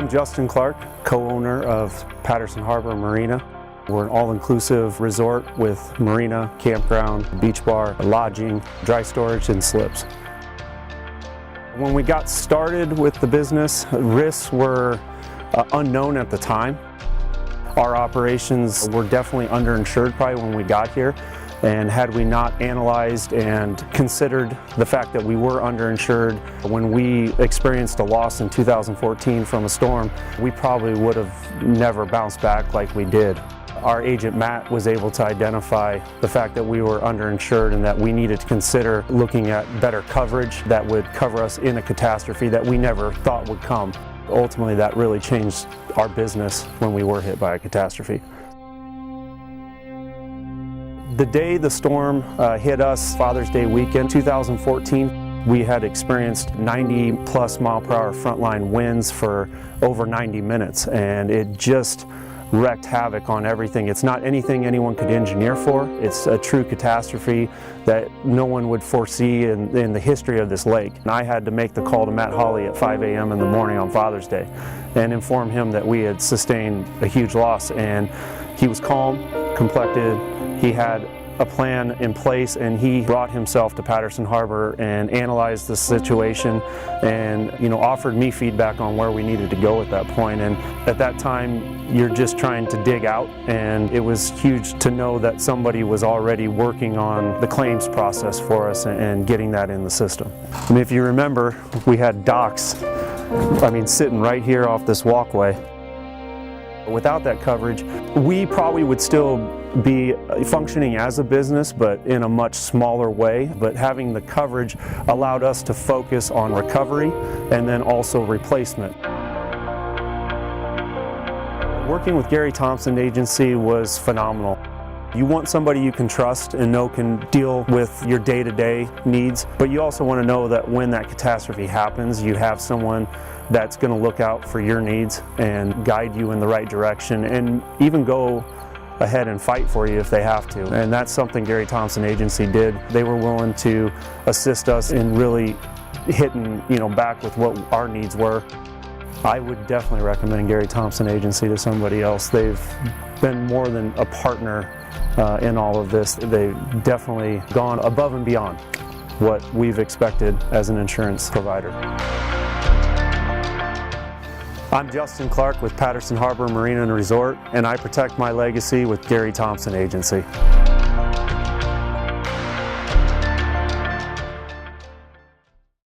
I'm Justin Clark, co-owner of Patterson Harbor Marina. We're an all-inclusive resort with marina, campground, beach bar, lodging, dry storage, and slips. When we got started with the business, risks were unknown at the time. Our operations were definitely underinsured probably when we got here, and had we not analyzed and considered the fact that we were underinsured when we experienced a loss in 2014 from a storm, we probably would have never bounced back like we did. Our agent Matt was able to identify the fact that we were underinsured and that we needed to consider looking at better coverage that would cover us in a catastrophe that we never thought would come. Ultimately, that really changed our business when we were hit by a catastrophe. The day the storm hit us, Father's Day weekend 2014, we had experienced 90+ mile-per-hour frontline winds for over 90 minutes, and it just wreaked havoc on everything. It's not anything anyone could engineer for. It's a true catastrophe that no one would foresee in the history of this lake. And I had to make the call to Matt Hawley at 5 a.m. in the morning on Father's Day and inform him that we had sustained a huge loss. And he was calm, collected. He had a plan in place, and he brought himself to Patterson Harbor and analyzed the situation and offered me feedback on where we needed to go at that point. And at that time, you're just trying to dig out, and it was huge to know that somebody was already working on the claims process for us and getting that in the system. I mean, if you remember, we had docks, sitting right here off this walkway. Without that coverage, we probably would still be functioning as a business, but in a much smaller way. But having the coverage allowed us to focus on recovery and then also replacement. Working with Gary Thompson Agency was phenomenal. You want somebody you can trust and know can deal with your day-to-day needs, but you also want to know that when that catastrophe happens, you have someone that's going to look out for your needs and guide you in the right direction and even go ahead and fight for you if they have to. And that's something Gary Thompson Agency did. They were willing to assist us in really hitting back with what our needs were. I would definitely recommend Gary Thompson Agency to somebody else. They've been more than a partner in all of this. They've definitely gone above and beyond what we've expected as an insurance provider. I'm Justin Clark with Patterson Harbor Marina and Resort, and I protect my legacy with Gary Thompson Agency.